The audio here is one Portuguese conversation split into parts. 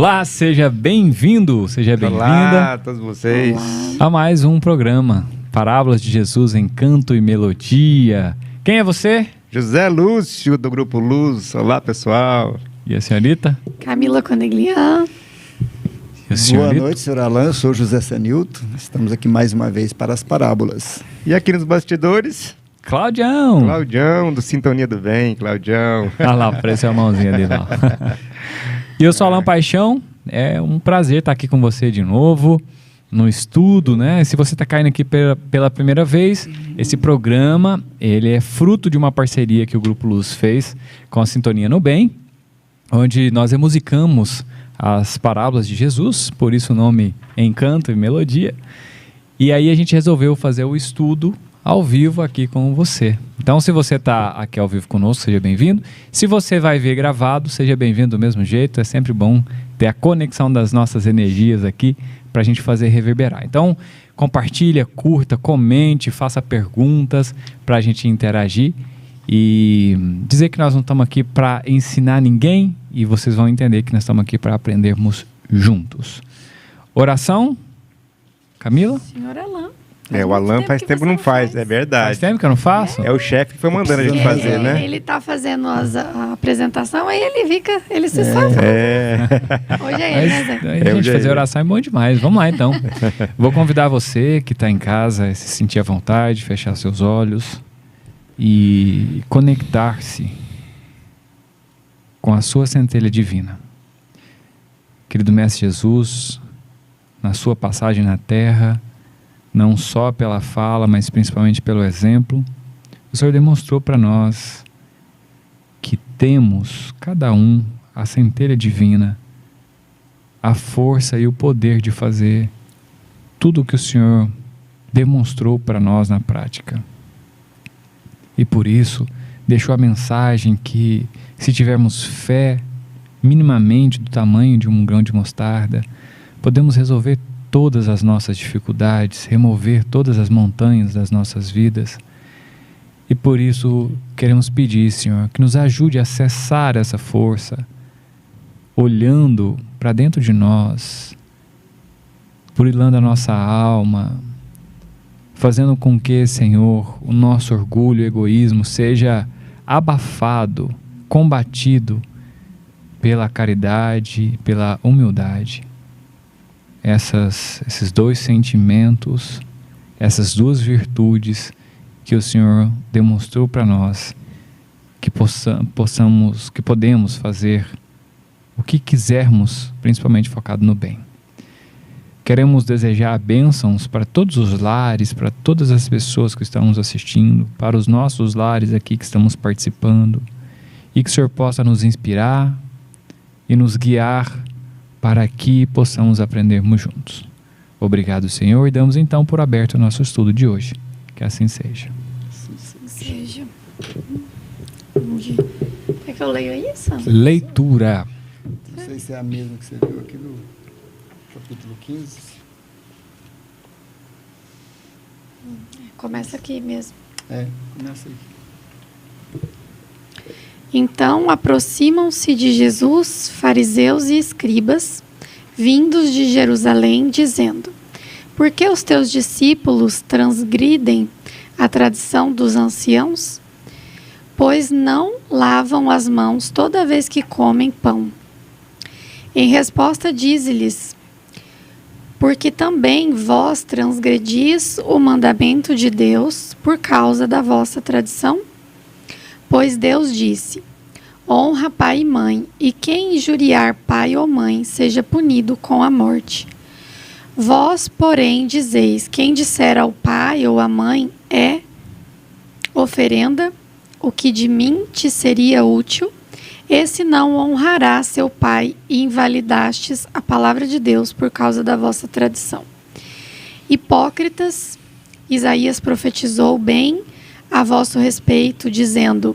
Olá, seja bem-vindo, seja bem-vinda. Olá a todos vocês. A mais um programa, Parábolas de Jesus em Canto e Melodia. Quem é você? José Lúcio, do Grupo Luz. Olá, pessoal. E a senhorita? Camila Coneglian. E a senhorita? Boa noite, senhor Alain. Eu sou José Sanilton. Estamos aqui mais uma vez para as parábolas. E aqui nos bastidores, Claudião. Claudião, do Sintonia do Bem, Claudião. Olha lá, apareceu a mãozinha dele lá. E eu sou Alain Paixão. É um prazer estar aqui com você de novo no estudo, né? Se você está caindo aqui pela primeira vez, esse programa, ele é fruto de uma parceria que o Grupo Luz fez com a Sintonia no Bem, onde nós musicamos as parábolas de Jesus, por isso o nome em Canto e Melodia. E aí a gente resolveu fazer o estudo ao vivo aqui com você. Então, se você está aqui ao vivo conosco, seja bem-vindo. Se você vai ver gravado, seja bem-vindo do mesmo jeito. É sempre bom ter a conexão das nossas energias aqui para a gente fazer reverberar. Então, compartilha, curta, comente, faça perguntas para a gente interagir e dizer que nós não estamos aqui para ensinar ninguém e vocês vão entender que nós estamos aqui para aprendermos juntos. Oração? Camila? Senhor Alain. O Alain faz tempo que não faz, é verdade. Faz tempo que eu não faço? É o chefe que foi mandando a gente fazer, né? Ele tá fazendo a apresentação, aí ele se salva. Hoje é ele, né, Zé? A gente fazer oração é bom demais. Vamos lá, então. Vou convidar você que está em casa a se sentir à vontade, fechar seus olhos e conectar-se com a sua centelha divina. Querido Mestre Jesus, na sua passagem na Terra, não só pela fala, mas principalmente pelo exemplo, o Senhor demonstrou para nós que temos, cada um, a centelha divina, a força e o poder de fazer tudo o que o Senhor demonstrou para nós na prática. E por isso, deixou a mensagem que, se tivermos fé minimamente do tamanho de um grão de mostarda, podemos resolver todas as nossas dificuldades, remover todas as montanhas das nossas vidas. E por isso queremos pedir, Senhor, que nos ajude a acessar essa força, olhando para dentro de nós, burilando a nossa alma, fazendo com que, Senhor, o nosso orgulho e egoísmo seja abafado, combatido pela caridade, pela humildade. Esses dois sentimentos, essas duas virtudes que o Senhor demonstrou para nós, que podemos fazer o que quisermos, principalmente focado no bem. Queremos desejar bênçãos para todos os lares, para todas as pessoas que estão nos assistindo, para os nossos lares aqui que estamos participando, e que o Senhor possa nos inspirar e nos guiar para que possamos aprendermos juntos. Obrigado, Senhor, e damos então por aberto o nosso estudo de hoje. Que assim seja. Seja. Quer que eu leia isso? Leitura. Não sei se é a mesma que você viu aqui no capítulo 15. Começa aqui mesmo. Começa aí. Então aproximam-se de Jesus fariseus e escribas, vindos de Jerusalém, dizendo: Por que os teus discípulos transgridem a tradição dos anciãos? Pois não lavam as mãos toda vez que comem pão. Em resposta dize-lhes: Porque também vós transgredis o mandamento de Deus por causa da vossa tradição? Pois Deus disse: Honra pai e mãe, e quem injuriar pai ou mãe seja punido com a morte. Vós, porém, dizeis: quem disser ao pai ou à mãe é oferenda, o que de mim te seria útil, esse não honrará seu pai, e invalidastes a palavra de Deus por causa da vossa tradição. Hipócritas, Isaías profetizou bem a vosso respeito, dizendo: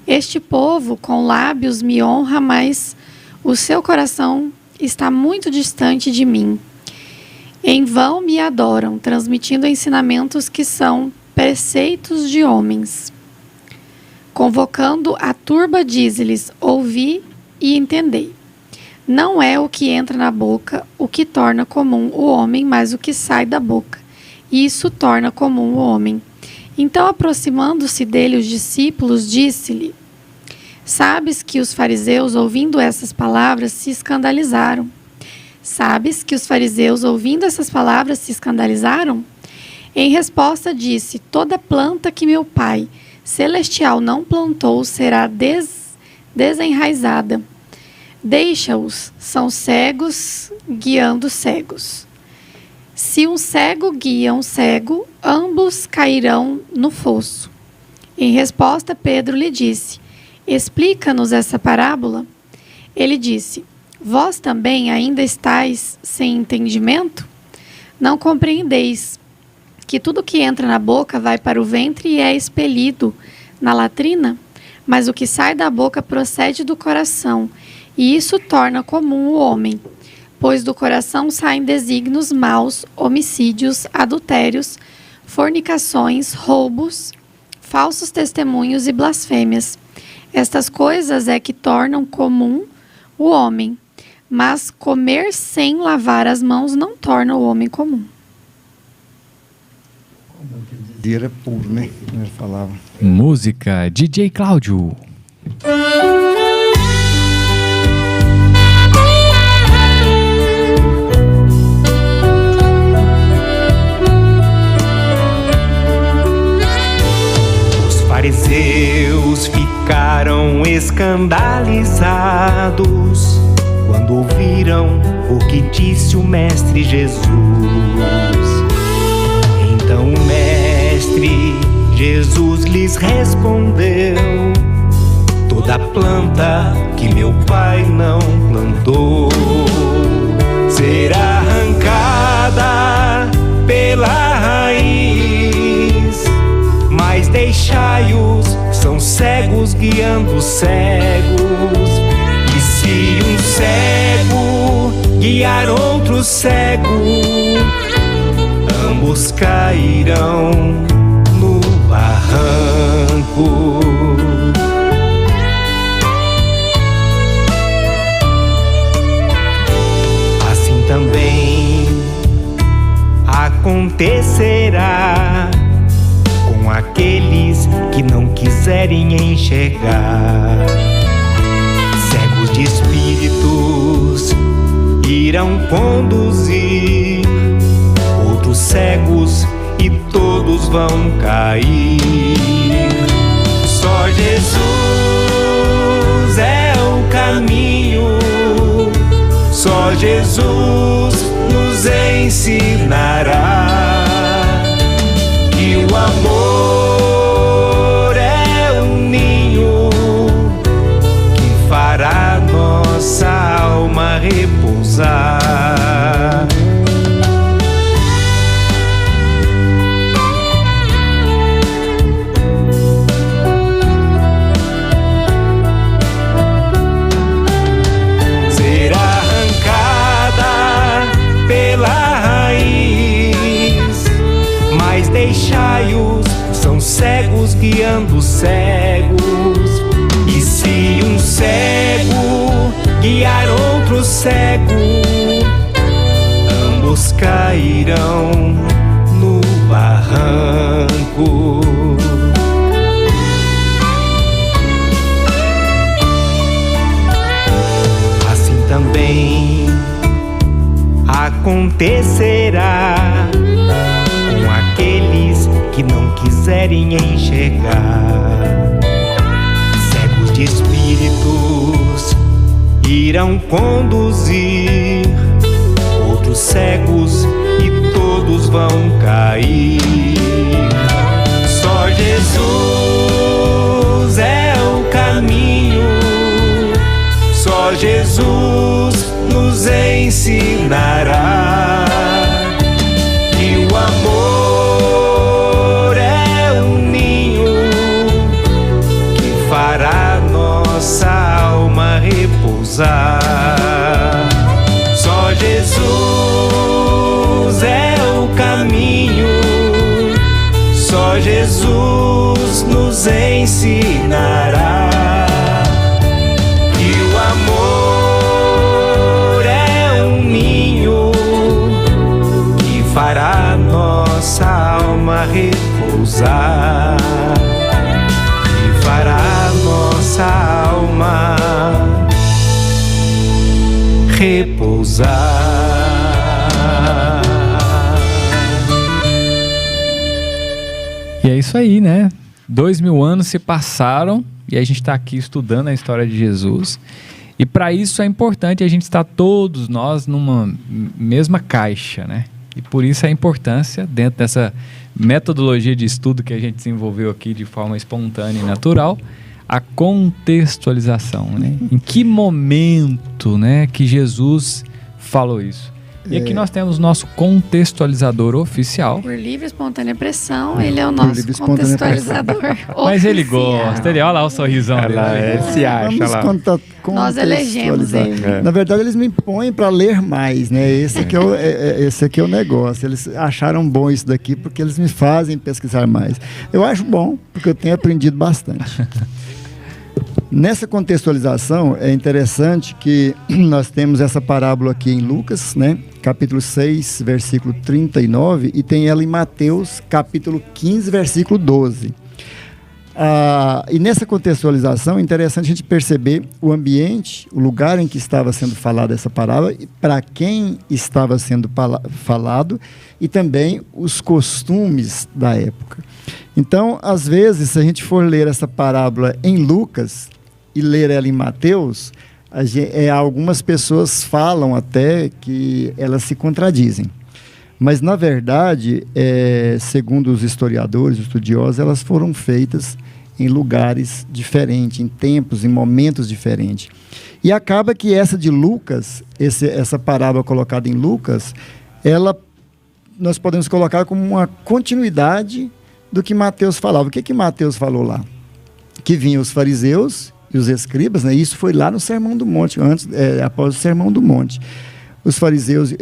Este povo com lábios me honra, mas o seu coração está muito distante de mim. Em vão me adoram, transmitindo ensinamentos que são preceitos de homens. Convocando a turba, diz-lhes: Ouvi e entendei. Não é o que entra na boca o que torna comum o homem, mas o que sai da boca. E isso torna comum o homem. Então, aproximando-se dele os discípulos, disse-lhe: Sabes que os fariseus, ouvindo essas palavras, se escandalizaram? Sabes que os fariseus, ouvindo essas palavras, se escandalizaram? Em resposta, disse: Toda planta que meu Pai celestial não plantou será desenraizada. Deixa-os, são cegos guiando cegos. Se um cego guia um cego, ambos cairão no fosso. Em resposta, Pedro lhe disse: Explica-nos essa parábola. Ele disse: Vós também ainda estáis sem entendimento? Não compreendeis que tudo que entra na boca vai para o ventre e é expelido na latrina? Mas o que sai da boca procede do coração, e isso torna comum o homem. Pois do coração saem desígnios maus, homicídios, adultérios, fornicações, roubos, falsos testemunhos e blasfêmias. Estas coisas é que tornam comum o homem, mas comer sem lavar as mãos não torna o homem comum. Era puro, né? Como ele falava. Música, DJ Cláudio. Os fariseus ficaram escandalizados quando ouviram o que disse o Mestre Jesus. Então o Mestre Jesus lhes respondeu: Toda planta que meu Pai não plantou será arrancada pela raiz. Mas deixai-os, são cegos guiando cegos. E se um cego guiar outro cego, ambos cairão no barranco. Assim também acontecerá com aqueles que não quiserem enxergar. Cegos de espíritos irão conduzir outros cegos e todos vão cair. Só Jesus é o caminho, só Jesus nos ensinará que o amor é um ninho que fará nossa alma repousar. Deixai-os, são cegos guiando cegos. E se um cego guiar outro cego, ambos cairão no barranco. Assim também acontecerá com aqueles que não quiserem enxergar. Cegos de espíritos irão conduzir outros cegos e todos vão cair. Só Jesus é o caminho, só Jesus nos ensinará que o amor é um ninho que fará nossa alma repousar. Só Jesus é o caminho, só Jesus nos ensinará que o amor repousar, e fará nossa alma repousar. E é isso aí, né? 2000 anos se passaram e a gente está aqui estudando a história de Jesus. E para isso é importante a gente estar todos nós numa mesma caixa, né? E por isso a importância, dentro dessa metodologia de estudo que a gente desenvolveu aqui de forma espontânea e natural, a contextualização, né? Em que momento, né, que Jesus falou isso? E aqui nós temos o nosso contextualizador oficial. Por livre e espontânea pressão, ele é o nosso contextualizador oficial. Mas ele gosta, olha lá o sorrisão dele. Se acha lá. Nós elegemos ele. Na verdade, eles me põem para ler mais, né? Esse aqui é o negócio. Eles acharam bom isso daqui porque eles me fazem pesquisar mais. Eu acho bom, porque eu tenho aprendido bastante. Nessa contextualização, é interessante que nós temos essa parábola aqui em Lucas, né? Capítulo 6, versículo 39, e tem ela em Mateus, capítulo 15, versículo 12. E nessa contextualização é interessante a gente perceber o ambiente, o lugar em que estava sendo falada essa parábola, para quem estava sendo falado, e também os costumes da época. Então, às vezes, se a gente for ler essa parábola em Lucas e ler ela em Mateus, algumas pessoas falam até que elas se contradizem. Mas, na verdade, segundo os historiadores, os estudiosos, elas foram feitas em lugares diferentes, em tempos, em momentos diferentes. E acaba que essa de Lucas, essa parábola colocada em Lucas, nós podemos colocar como uma continuidade do que Mateus falava. O que Mateus falou lá? Que vinham os fariseus e os escribas, né? Isso foi lá no Sermão do Monte, após o Sermão do Monte.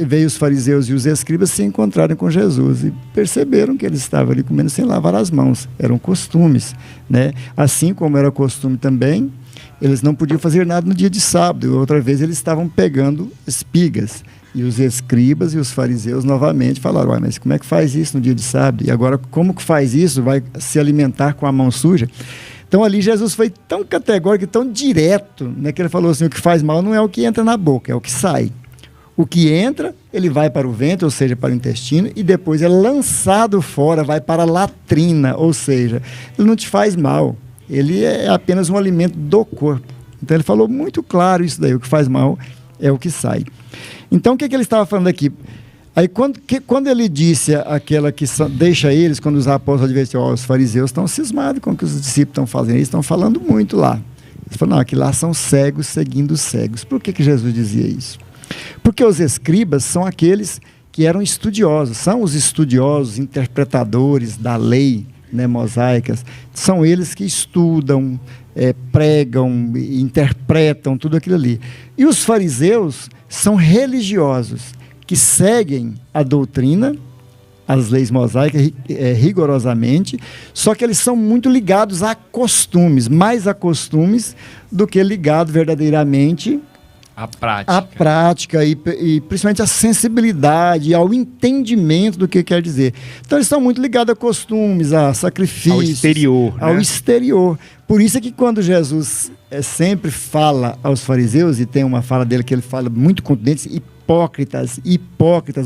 Veio os fariseus e os escribas se encontraram com Jesus e perceberam que eles estavam ali comendo sem lavar as mãos. Eram costumes, né? Assim como era costume também, eles não podiam fazer nada no dia de sábado. E outra vez eles estavam pegando espigas. E os escribas e os fariseus novamente falaram: mas como é que faz isso no dia de sábado? E agora como que faz isso? Vai se alimentar com a mão suja? Então ali Jesus foi tão categórico, tão direto, né, que ele falou assim: o que faz mal não é o que entra na boca, é o que sai. O que entra, ele vai para o ventre, ou seja, para o intestino, e depois é lançado fora, vai para a latrina, ou seja, ele não te faz mal, ele é apenas um alimento do corpo. Então ele falou muito claro isso daí: o que faz mal é o que sai. Então o que ele estava falando aqui? Aí quando ele disse aquela que deixa eles, quando os apóstolos advertiram, os fariseus estão cismados com o que os discípulos estão fazendo, eles estão falando muito lá. Eles falaram: não, aqui lá são cegos seguindo os cegos. Por que Jesus dizia isso? Porque os escribas são aqueles que eram estudiosos, são os estudiosos, interpretadores da lei, né, mosaicas, são eles que estudam, pregam, interpretam tudo aquilo ali. E os fariseus são religiosos, que seguem a doutrina, as leis mosaicas rigorosamente, só que eles são muito ligados a costumes, mais a costumes do que ligado verdadeiramente à prática. E principalmente à sensibilidade, ao entendimento do que quer dizer. Então eles estão muito ligados a costumes, a sacrifícios. Ao exterior. Ao exterior. Por isso é que quando Jesus sempre fala aos fariseus, e tem uma fala dele que ele fala muito contundente: hipócritas,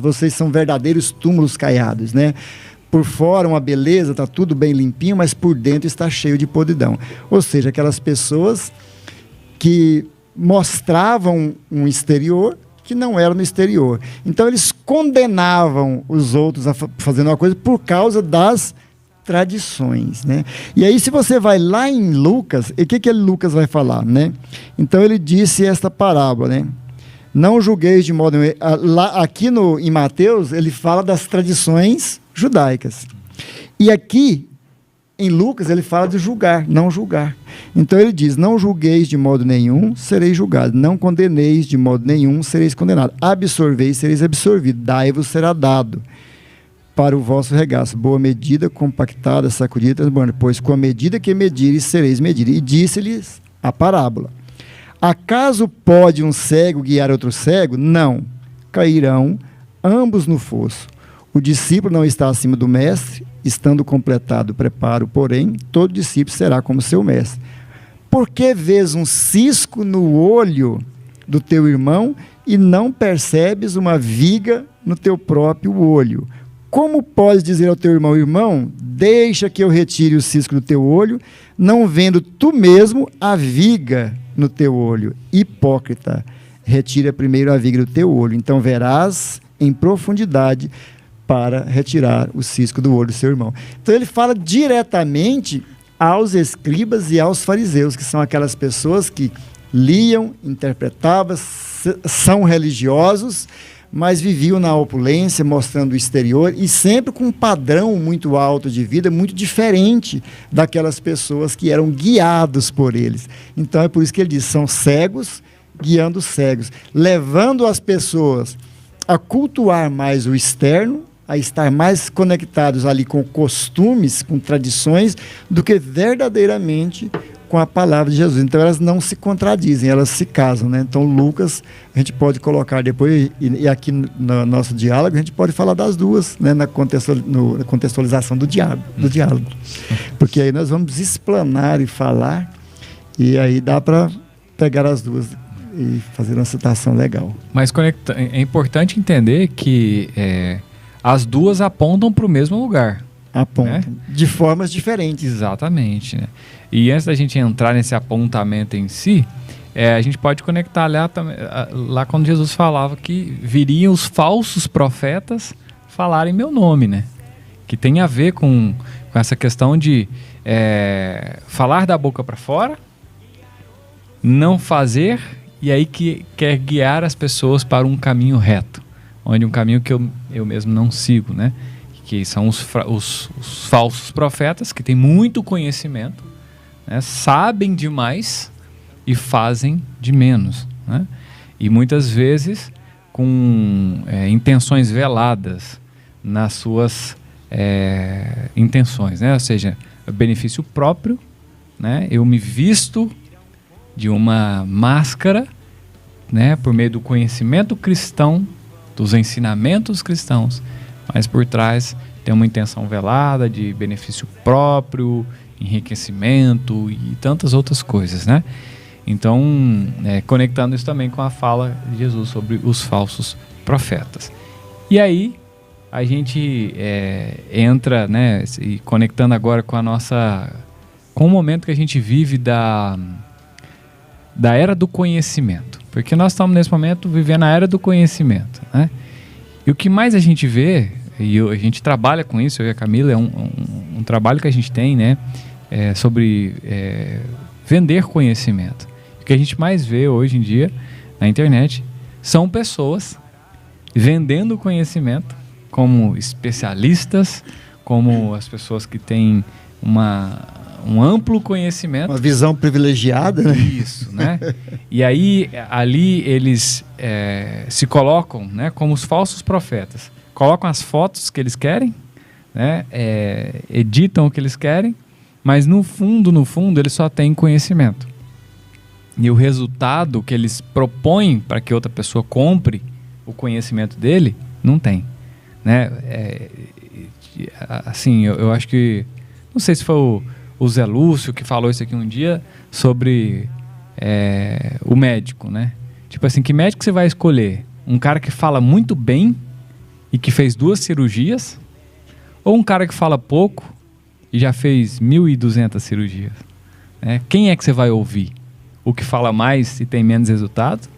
vocês são verdadeiros túmulos caiados, né? Por fora uma beleza, está tudo bem limpinho, mas por dentro está cheio de podridão. Ou seja, aquelas pessoas que mostravam um exterior que não era no exterior. Então eles condenavam os outros a fazendo uma coisa por causa das tradições, né? E aí, se você vai lá em Lucas, o que Lucas vai falar, né? Então ele disse esta parábola, né? Não julgueis de modo... Aqui em Mateus, ele fala das tradições judaicas. E aqui, em Lucas, ele fala de julgar, não julgar. Então ele diz: não julgueis de modo nenhum, sereis julgados. Não condeneis de modo nenhum, sereis condenados. Absorveis, sereis absorvidos. Dai-vos, será dado para o vosso regaço. Boa medida, compactada, sacudida, transbordante. Pois com a medida que medires, sereis medidos. E disse-lhes a parábola: acaso pode um cego guiar outro cego? Não. Cairão ambos no fosso. O discípulo não está acima do mestre, estando completado o preparo, porém, todo discípulo será como seu mestre. Por que vês um cisco no olho do teu irmão e não percebes uma viga no teu próprio olho? Como podes dizer ao teu irmão, irmão, deixa que eu retire o cisco do teu olho, não vendo tu mesmo a viga no teu olho? Hipócrita, retira primeiro a viga do teu olho, então verás em profundidade para retirar o cisco do olho do seu irmão. Então ele fala diretamente aos escribas e aos fariseus, que são aquelas pessoas que liam, interpretavam, são religiosos, mas viviam na opulência, mostrando o exterior, e sempre com um padrão muito alto de vida, muito diferente daquelas pessoas que eram guiados por eles. Então é por isso que ele diz, são cegos guiando cegos, levando as pessoas a cultuar mais o externo, a estar mais conectados ali com costumes, com tradições, do que verdadeiramente com a palavra de Jesus. Então elas não se contradizem, elas se casam, né? Então Lucas, a gente pode colocar depois, e aqui no nosso diálogo, a gente pode falar das duas, né? Na contextualização do diálogo. Porque aí nós vamos explanar e falar, e aí dá para pegar as duas e fazer uma citação legal. Mas é importante entender que as duas apontam para o mesmo lugar. Apontam, né? De formas diferentes. Exatamente, né? E antes da gente entrar nesse apontamento em si, a gente pode conectar lá quando Jesus falava que viriam os falsos profetas falarem meu nome, né? Que tem a ver com essa questão de falar da boca para fora, não fazer, e aí que quer guiar as pessoas para um caminho reto, onde um caminho que eu mesmo não sigo, né? Que são os falsos profetas, que têm muito conhecimento, né? Sabem demais e fazem de menos, né? E muitas vezes com intenções veladas nas suas intenções, né? Ou seja, benefício próprio, né? Eu me visto de uma máscara, né? Por meio do conhecimento cristão, dos ensinamentos cristãos, mas por trás tem uma intenção velada de benefício próprio, enriquecimento e tantas outras coisas, né? Então, conectando isso também com a fala de Jesus sobre os falsos profetas. E aí, a gente entra, né, e conectando agora com com o momento que a gente vive da era do conhecimento. Porque nós estamos, nesse momento, vivendo a era do conhecimento, né? E o que mais a gente vê, e a gente trabalha com isso, eu e a Camila, é um trabalho que a gente tem, né, sobre vender conhecimento. O que a gente mais vê hoje em dia na internet são pessoas vendendo conhecimento como especialistas, como as pessoas que têm um amplo conhecimento. Uma visão privilegiada, né? Isso, né? E aí, ali eles se colocam, né, como os falsos profetas. Colocam as fotos que eles querem, né? Editam o que eles querem, mas no fundo, eles só têm conhecimento. E o resultado que eles propõem para que outra pessoa compre o conhecimento dele, não tem, né? Assim, eu acho que... Não sei se foi o Zé Lúcio que falou isso aqui um dia sobre o médico, né? Tipo assim, que médico você vai escolher? Um cara que fala muito bem e que fez 2 cirurgias? Ou um cara que fala pouco e já fez 1.200 cirurgias? Quem é que você vai ouvir? O que fala mais e tem menos resultado?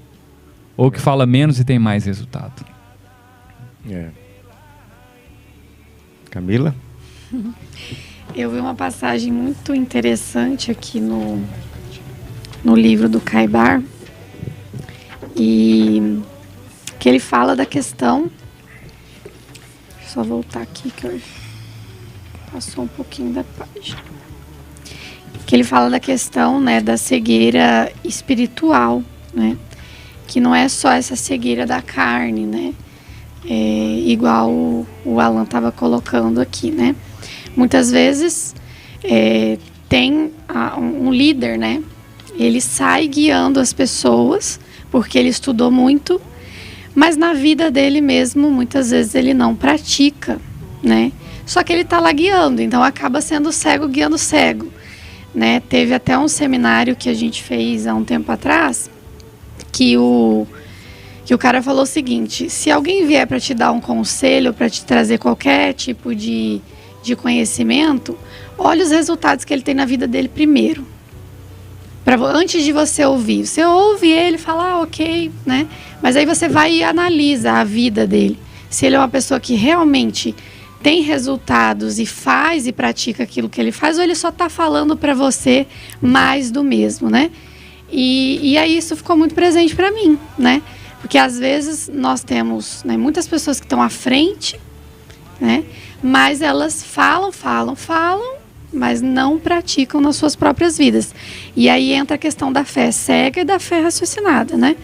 Ou o que fala menos e tem mais resultado? Camila? Eu vi uma passagem muito interessante aqui no livro do Caibar, e que ele fala da questão... Deixa eu só voltar aqui que eu passou um pouquinho da página. Que ele fala da questão, né, da cegueira espiritual, né? Que não é só essa cegueira da carne, né? Igual o Alan estava colocando aqui, né? Muitas vezes tem um líder, né? Ele sai guiando as pessoas porque ele estudou muito, mas na vida dele mesmo, muitas vezes ele não pratica, né? só que ele está lá guiando, então acaba sendo cego guiando cego, né? Teve até um seminário que a gente fez há um tempo atrás, que o cara falou o seguinte: se alguém vier para te dar um conselho, para te trazer qualquer tipo de conhecimento, olha os resultados que ele tem na vida dele primeiro. Antes de você ouvir. Você ouve ele falar, ok, né? Mas aí você vai e analisa a vida dele. Se ele é uma pessoa que realmente tem resultados e faz e pratica aquilo que ele faz, ou ele só está falando para você mais do mesmo, né? E aí isso ficou muito presente para mim, né? Porque às vezes nós temos, né, muitas pessoas que estão à frente, né? Mas elas falam, mas não praticam nas suas próprias vidas. E aí entra a questão da fé cega e da fé raciocinada, né?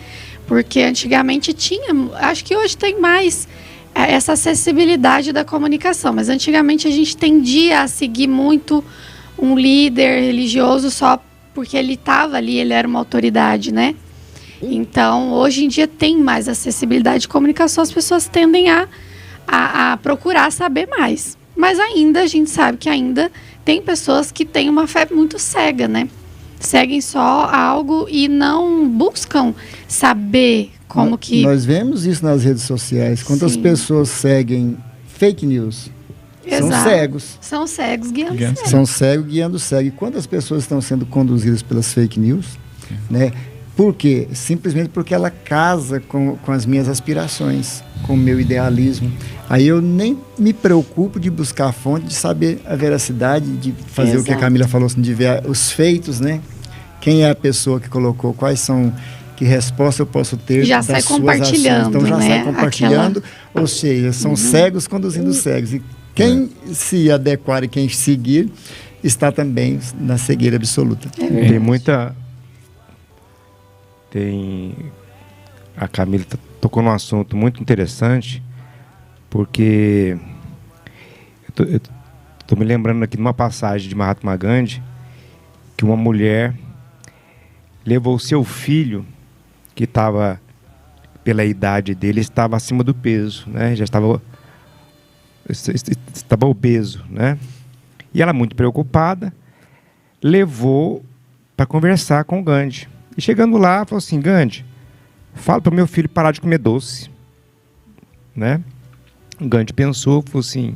Porque antigamente tinha, acho que hoje tem mais essa acessibilidade da comunicação, mas antigamente a gente tendia a seguir muito um líder religioso só porque ele estava ali, ele era uma autoridade, né? Então, hoje em dia tem mais acessibilidade de comunicação, as pessoas tendem a procurar saber mais. Mas ainda, a gente sabe que ainda tem pessoas que têm uma fé muito cega, né? Seguem só algo e não buscam saber como que... Nós vemos isso nas redes sociais. Quantas pessoas seguem fake news? Exato. São cegos. São cegos guiando cegos. São cegos guiando cego. E quantas pessoas estão sendo conduzidas pelas fake news? Né? Por quê? Simplesmente porque ela casa com as minhas aspirações, com o meu idealismo. Aí eu nem me preocupo de buscar a fonte, de saber a veracidade, de fazer o que a Camila falou, assim, de ver os feitos, né? Quem é a pessoa que colocou, quais são, que resposta eu posso ter já das sai suas compartilhando, ações. Então já né? sai compartilhando, ou seja, são cegos conduzindo cegos. E quem se adequar e quem seguir está também na cegueira absoluta. Tem muita... A Camila tocou num assunto muito interessante, porque eu estou me lembrando aqui de uma passagem de Mahatma Gandhi, que uma mulher levou o seu filho, que estava, pela idade dele, estava acima do peso, né? Já estava obeso, né? E ela, muito preocupada, levou para conversar com o Gandhi. E chegando lá, falou assim: Gandhi, fala para o meu filho parar de comer doce. Né? O Gandhi pensou, falou assim: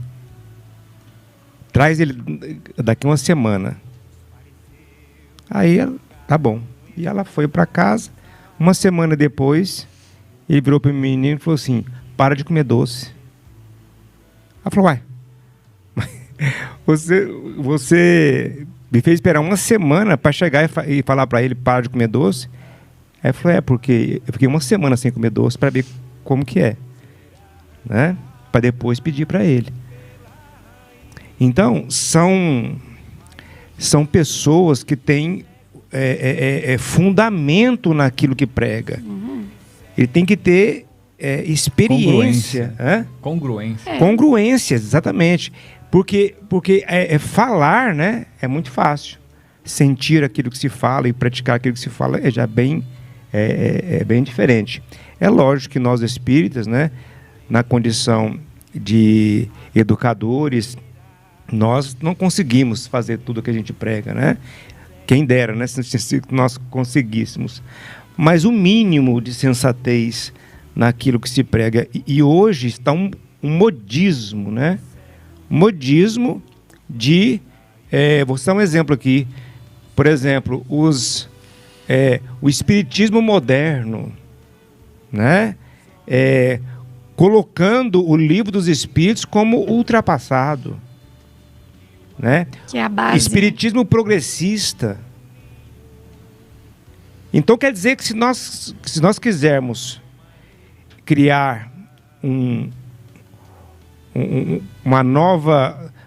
traz ele daqui uma semana. Aí, tá bom. E ela foi para casa. Uma semana depois, ele virou para o menino e falou assim: para de comer doce. Ela falou: uai, você me fez esperar uma semana para chegar e falar para ele para de comer doce. Aí falou: porque eu fiquei uma semana sem comer doce para ver como que é, né? Para depois pedir para ele. Então, são pessoas que têm fundamento naquilo que prega. Ele tem que ter experiência. Congruência. Congruência, exatamente. Porque falar, né, é muito fácil. Sentir aquilo que se fala e praticar aquilo que se fala é já bem diferente. É lógico que nós espíritas, né, na condição de educadores, nós não conseguimos fazer tudo o que a gente prega, né? Quem dera, né, se nós conseguíssemos. Mas o mínimo de sensatez naquilo que se prega. E hoje está um modismo, né? Modismo de... vou citar um exemplo aqui. Por exemplo, o espiritismo moderno, né? Colocando o Livro dos Espíritos como ultrapassado, né? Que é a base. Espiritismo progressista. Então quer dizer que se nós quisermos criar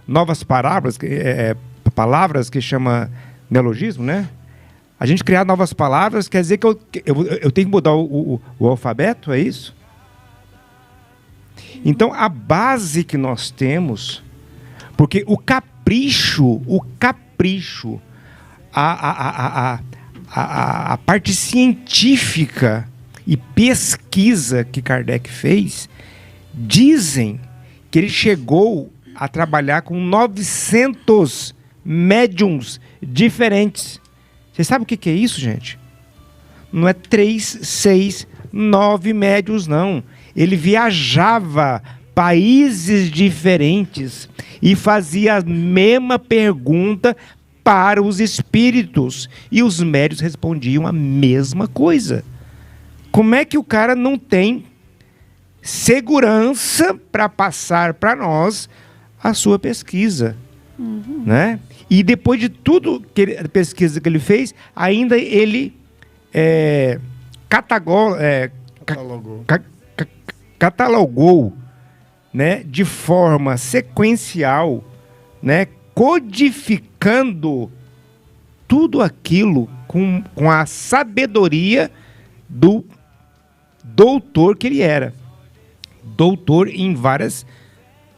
novas palavras que chama neologismo, né? A gente criar novas palavras quer dizer que eu tenho que mudar o alfabeto, é isso? Então a base que nós temos, porque o capricho, a parte científica e pesquisa que Kardec fez, dizem que ele chegou a trabalhar com 900 médiums diferentes. Vocês sabem o que é isso, gente? Não é 3, 6, 9 médiums, não. Ele viajava países diferentes e fazia a mesma pergunta para os espíritos. E os médiuns respondiam a mesma coisa. Como é que o cara não tem segurança para passar para nós a sua pesquisa? Né? E depois de tudo a pesquisa que ele fez, ainda ele catalogou, né, de forma sequencial, né, codificando tudo aquilo com a sabedoria do doutor que ele era. Doutor em várias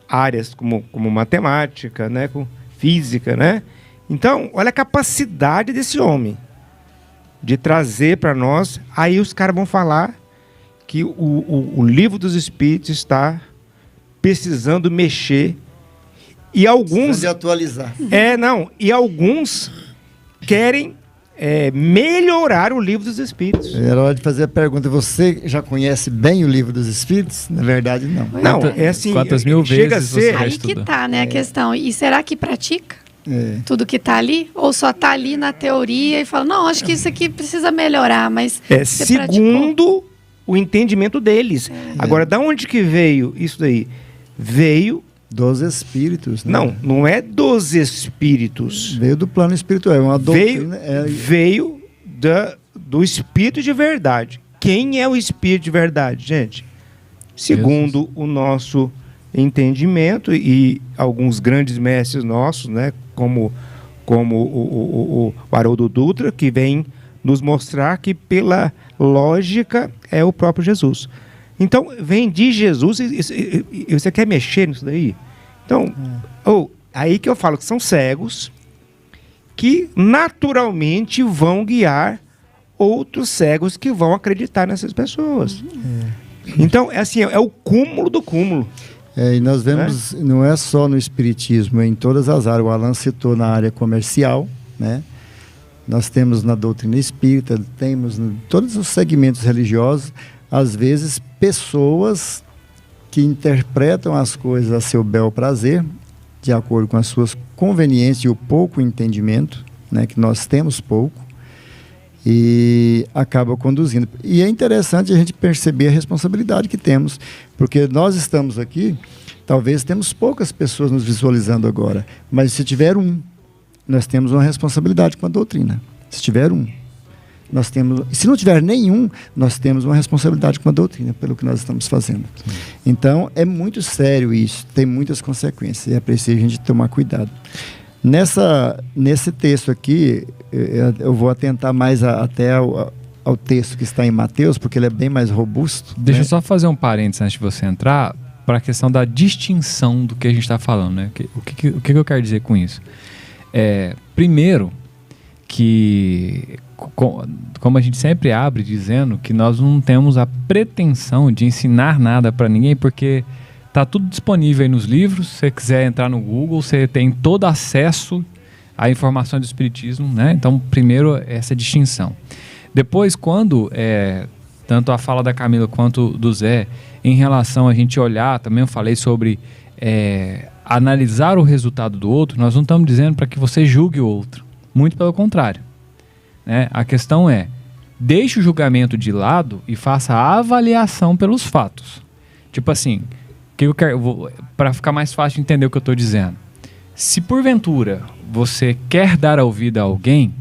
áreas, como matemática, né, com física, né? Então, olha a capacidade desse homem de trazer para nós. Aí os caras vão falar que o livro dos Espíritos está precisando mexer. E alguns... Precisa de atualizar. E alguns querem melhorar o livro dos Espíritos. Era hora de fazer a pergunta: você já conhece bem o livro dos Espíritos? Na verdade, não. Não, é assim... Quantas mil chega vezes a ser... você já Aí estudou? que tá, né, a questão. E será que pratica É. tudo que tá ali? Ou só tá ali na teoria e fala, não, acho que isso aqui precisa melhorar, mas você praticou? Segundo o entendimento deles. Agora, da onde que veio isso daí? Veio... Dos espíritos, né? Não é dos espíritos. Veio do plano espiritual, é uma doutrina. Veio do espírito de verdade. Quem é o espírito de verdade, gente? Segundo o nosso entendimento e alguns grandes mestres nossos, né, como o Haroldo Dutra, que vem nos mostrar que pela lógica é o próprio Jesus. Então, vem de Jesus e você quer mexer nisso daí? Então, aí que eu falo que são cegos que naturalmente vão guiar outros cegos que vão acreditar nessas pessoas. Então, é o cúmulo do cúmulo. E nós vemos, não é só no espiritismo, é em todas as áreas. O Alan citou na área comercial, né? Nós temos na doutrina espírita, temos em todos os segmentos religiosos, às vezes, pessoas que interpretam as coisas a seu bel prazer, de acordo com as suas conveniências e o pouco entendimento, né, que nós temos pouco, e acaba conduzindo. E é interessante a gente perceber a responsabilidade que temos, porque nós estamos aqui, talvez temos poucas pessoas nos visualizando agora, mas se tiver nós temos uma responsabilidade com a doutrina. Se tiver nós temos, se não tiver nenhum, nós temos uma responsabilidade com a doutrina, pelo que nós estamos fazendo. Sim. Então, é muito sério isso, tem muitas consequências, e é preciso a gente tomar cuidado. Nesse texto aqui, eu vou atentar mais até ao texto que está em Mateus, porque ele é bem mais robusto. Deixa eu só fazer um parênteses antes de você entrar, para a questão da distinção do que a gente está falando, né? O que eu quero dizer com isso? Primeiro, que como a gente sempre abre dizendo que nós não temos a pretensão de ensinar nada para ninguém, porque está tudo disponível aí nos livros. Se você quiser entrar no Google, você tem todo acesso à informação do Espiritismo, né? Então, primeiro, essa distinção. Depois, quando tanto a fala da Camila quanto do Zé, em relação a gente olhar, também eu falei sobre analisar o resultado do outro, nós não estamos dizendo para que você julgue o outro. Muito pelo contrário. Né? A questão é, deixe o julgamento de lado e faça a avaliação pelos fatos. Tipo assim, para ficar mais fácil de entender o que eu estou dizendo. Se porventura você quer dar a ouvida a alguém,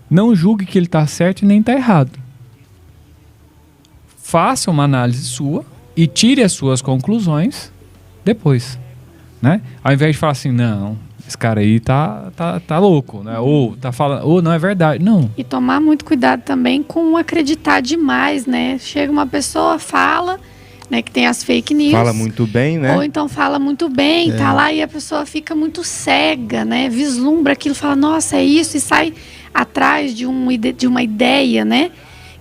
não julgue que ele está certo e nem está errado. Faça uma análise sua e tire as suas conclusões depois. Né? Ao invés de falar assim, não, esse cara aí tá louco, né? Ou tá falando, ou não é verdade, não. E tomar muito cuidado também com acreditar demais, né? Chega uma pessoa, fala, né, que tem as fake news. Fala muito bem, né? Ou então fala muito bem, tá lá e a pessoa fica muito cega, né? Vislumbra aquilo, fala, nossa, é isso, e sai atrás de uma ideia, né?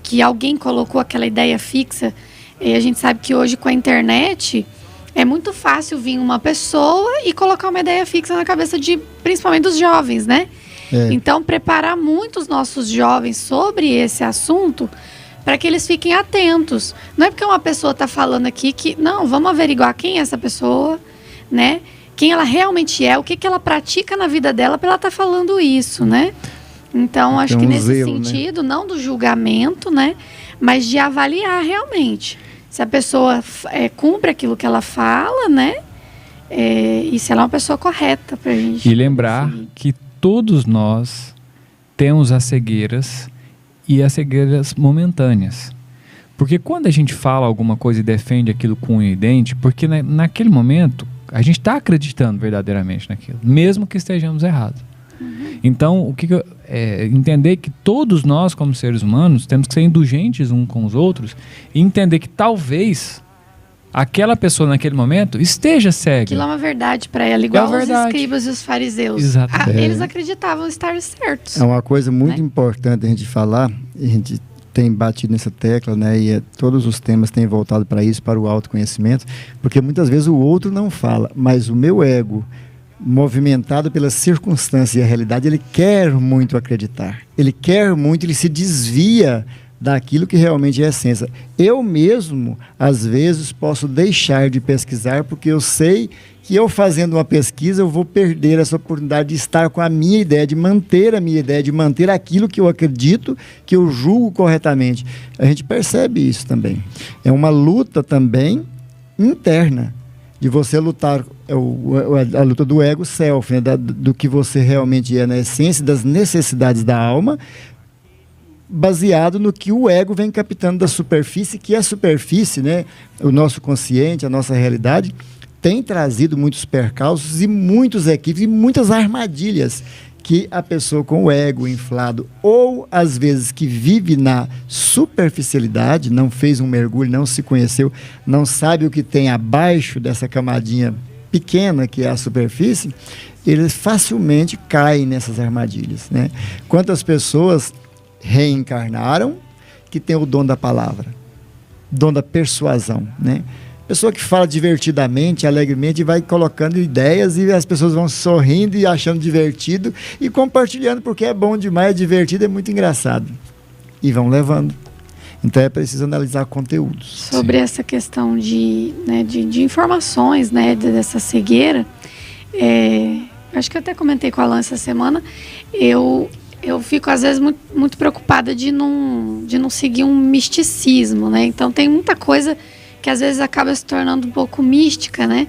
Que alguém colocou aquela ideia fixa. E a gente sabe que hoje com a internet, É muito fácil vir uma pessoa e colocar uma ideia fixa na cabeça principalmente dos jovens, né? Então, preparar muito os nossos jovens sobre esse assunto para que eles fiquem atentos. Não é porque uma pessoa está falando aqui que... Não, vamos averiguar quem é essa pessoa, né? Quem ela realmente é, o que ela pratica na vida dela para ela estar falando isso, né? Então, acho que nesse sentido, não do julgamento, né? Mas de avaliar realmente. Se a pessoa cumpre aquilo que ela fala, né? E se ela é uma pessoa correta para a gente. E lembrar que todos nós temos as cegueiras e as cegueiras momentâneas. Porque quando a gente fala alguma coisa e defende aquilo com unha e dente, porque naquele momento a gente está acreditando verdadeiramente naquilo, mesmo que estejamos errados. Então, entender que todos nós, como seres humanos, temos que ser indulgentes uns com os outros e entender que talvez aquela pessoa naquele momento esteja cega. Aquilo é uma verdade para ela, igual os escribas e os fariseus. Exatamente. Eles acreditavam estar certos. É uma coisa muito importante a gente falar, e a gente tem batido nessa tecla, né? E todos os temas têm voltado para isso, para o autoconhecimento, porque muitas vezes o outro não fala, mas o meu ego, movimentado pelas circunstâncias e a realidade, ele quer muito acreditar. Ele quer muito, ele se desvia daquilo que realmente é a essência. Eu mesmo, às vezes, posso deixar de pesquisar porque eu sei que eu fazendo uma pesquisa eu vou perder essa oportunidade de estar com a minha ideia, de manter a minha ideia, de manter aquilo que eu acredito, que eu julgo corretamente. A gente percebe isso também. É uma luta também interna, de você lutar, a luta do ego self, né, do que você realmente é na essência, das necessidades da alma, baseado no que o ego vem captando da superfície, que a superfície, né, o nosso consciente, a nossa realidade, tem trazido muitos percalços e muitos equívocos e muitas armadilhas que a pessoa com o ego inflado, ou às vezes que vive na superficialidade, não fez um mergulho, não se conheceu, não sabe o que tem abaixo dessa camadinha pequena que é a superfície, eles facilmente caem nessas armadilhas, né? Quantas pessoas reencarnaram que tem o dom da palavra, dom da persuasão, né? Pessoa que fala divertidamente, alegremente, e vai colocando ideias e as pessoas vão sorrindo e achando divertido e compartilhando porque é bom demais, é divertido, é muito engraçado. E vão levando. Então é preciso analisar conteúdos. Sobre essa questão de informações, né, dessa cegueira, acho que eu até comentei com a Alan essa semana, eu fico às vezes muito preocupada de não seguir um misticismo, né? Então tem muita coisa que às vezes acaba se tornando um pouco mística, né?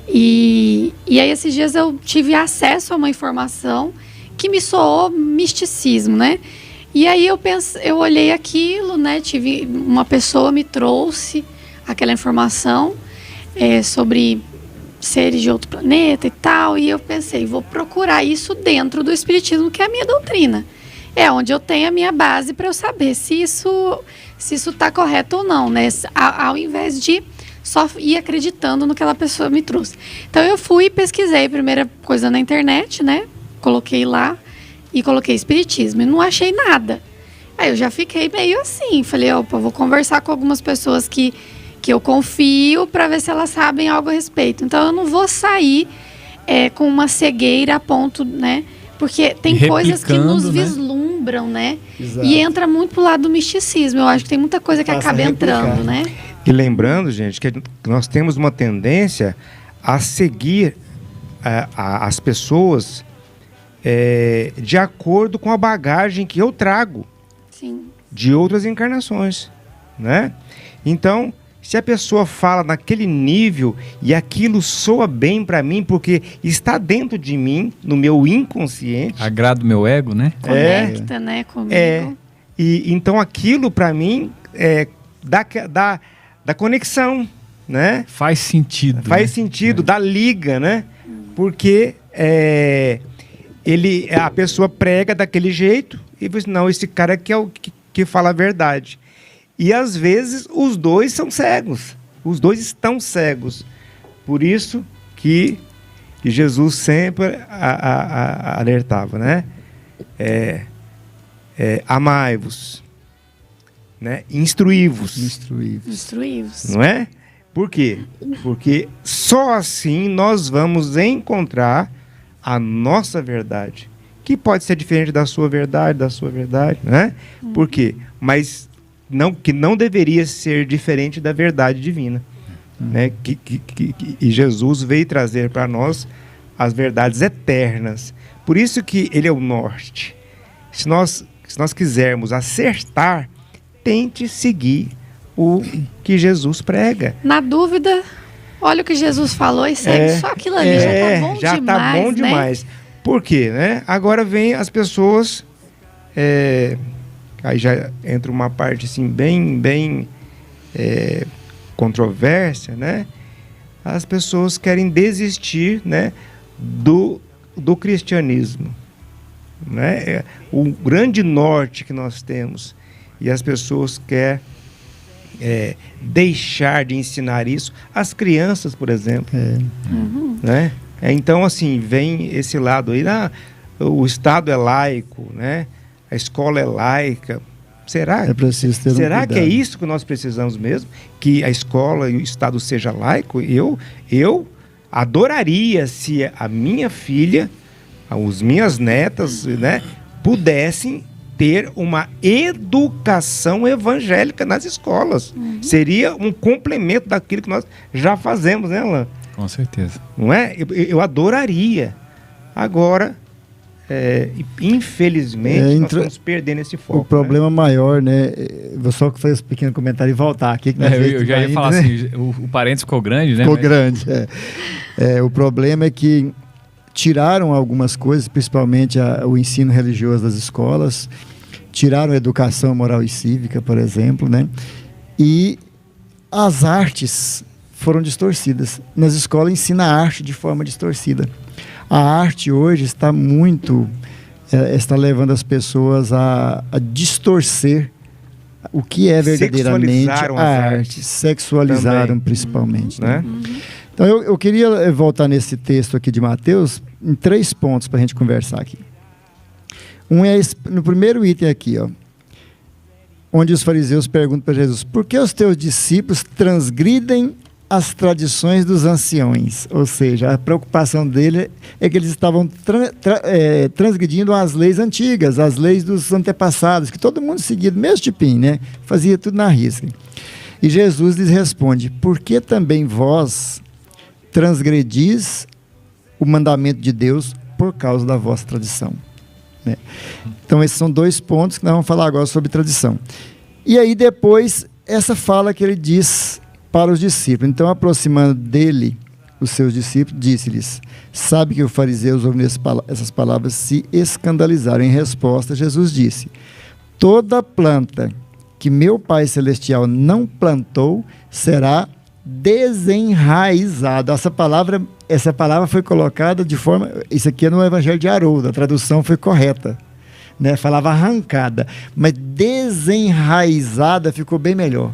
E aí esses dias eu tive acesso a uma informação que me soou misticismo, né? E aí eu olhei aquilo, né? Uma pessoa me trouxe aquela informação sobre seres de outro planeta e tal, e eu pensei, vou procurar isso dentro do espiritismo, que é a minha doutrina. É onde eu tenho a minha base para eu saber se isso está correto ou não, né? Ao invés de só ir acreditando no que aquela pessoa me trouxe. Então eu fui e pesquisei, primeira coisa na internet, né? Coloquei lá e coloquei espiritismo e não achei nada. Aí eu já fiquei meio assim, falei, opa, vou conversar com algumas pessoas que eu confio para ver se elas sabem algo a respeito. Então eu não vou sair com uma cegueira a ponto, né? Porque tem coisas que nos vislumbram, né? Exato. E entra muito pro lado do misticismo. Eu acho que tem muita coisa que acaba entrando, né? E lembrando, gente, que nós temos uma tendência a seguir as pessoas de acordo com a bagagem que eu trago. Sim. De outras encarnações, né? Então, se a pessoa fala naquele nível e aquilo soa bem para mim, porque está dentro de mim, no meu inconsciente. Agrada o meu ego, né? Conecta, né, comigo. E então aquilo para mim dá conexão, né? Faz sentido. Faz sentido, dá liga, né? Porque a pessoa prega daquele jeito e diz, não, esse cara aqui é o que fala a verdade. E às vezes os dois são cegos. Os dois estão cegos. Por isso que Jesus sempre alertava, né? Amai-vos, né? Instruí-vos. Instruí-vos. Não é? Por quê? Porque só assim nós vamos encontrar a nossa verdade, que pode ser diferente da sua verdade, né? Por quê? Mas que não deveria ser diferente da verdade divina, né? E Jesus veio trazer para nós as verdades eternas. Por isso que ele é o norte. Se nós quisermos acertar, tente seguir o que Jesus prega. Na dúvida, olha o que Jesus falou e segue só aquilo ali, já tá bom já demais, tá bom né? demais. Por quê, né? Agora vem as pessoas, aí já entra uma parte assim bem controvérsia, né? As pessoas querem desistir, né, do cristianismo, né? O grande norte que nós temos, e as pessoas querem deixar de ensinar isso às crianças, por exemplo, né? Então, assim, vem esse lado aí, o Estado é laico, né? A escola é laica. Será que é isso que nós precisamos mesmo? Que a escola e o Estado seja laico? Eu adoraria se a minha filha, as minhas netas, né, pudessem ter uma educação evangélica nas escolas. Seria um complemento daquilo que nós já fazemos, né, Alain? Com certeza. Não é? Eu adoraria. Agora, infelizmente, nós estamos perdendo esse foco. O problema maior, né? Vou só fazer esse pequeno comentário e voltar aqui. Que eu já ia falar assim, o parênteses ficou grande, né? Ficou grande, o problema é que tiraram algumas coisas, principalmente o ensino religioso das escolas, tiraram a educação moral e cívica, por exemplo, né? E as artes foram distorcidas. Nas escolas ensina a arte de forma distorcida. A arte hoje está está levando as pessoas a distorcer o que é verdadeiramente a arte. Sexualizaram também, principalmente, né? Então eu queria voltar nesse texto aqui de Mateus em 3 pontos para a gente conversar aqui. Um é no primeiro item aqui, ó, onde os fariseus perguntam para Jesus: por que os teus discípulos transgridem as tradições dos anciões? Ou seja, a preocupação dele é que eles estavam transgredindo as leis antigas, as leis dos antepassados, que todo mundo seguia do mesmo tipinho, né? Fazia tudo na risca. E Jesus lhes responde: por que também vós transgredis o mandamento de Deus por causa da vossa tradição? Né? Então esses são 2 pontos que nós vamos falar agora sobre tradição. E aí depois, essa fala que ele diz para os discípulos. Então, aproximando dele, os seus discípulos, disse-lhes: sabe que os fariseus, ouvindo essas palavras, se escandalizaram. Em resposta, Jesus disse: toda planta que meu Pai Celestial não plantou será desenraizada. Essa palavra foi colocada de forma... Isso aqui é no Evangelho de Haroldo, a tradução foi correta, né? Falava arrancada, mas desenraizada ficou bem melhor.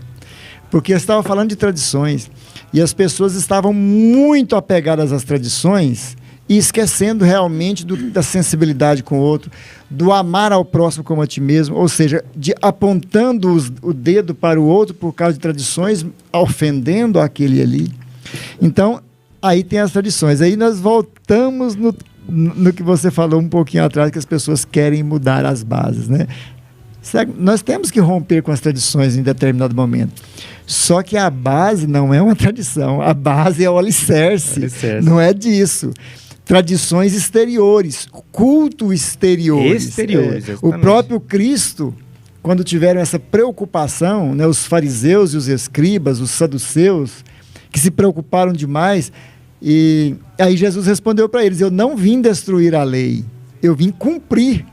Porque eu estava falando de tradições, e as pessoas estavam muito apegadas às tradições e esquecendo realmente da sensibilidade com o outro, do amar ao próximo como a ti mesmo, ou seja, apontando o dedo para o outro por causa de tradições, ofendendo aquele ali. Então, aí tem as tradições. Aí nós voltamos no que você falou um pouquinho atrás, que as pessoas querem mudar as bases, né? Nós temos que romper com as tradições em determinado momento. Só que a base não é uma tradição, a base é o alicerce. Não é disso. Tradições exteriores, culto exteriores. O próprio Cristo, quando tiveram essa preocupação, né, os fariseus e os escribas, os saduceus, que se preocuparam demais, e aí Jesus respondeu para eles: eu não vim destruir a lei, eu vim cumprir.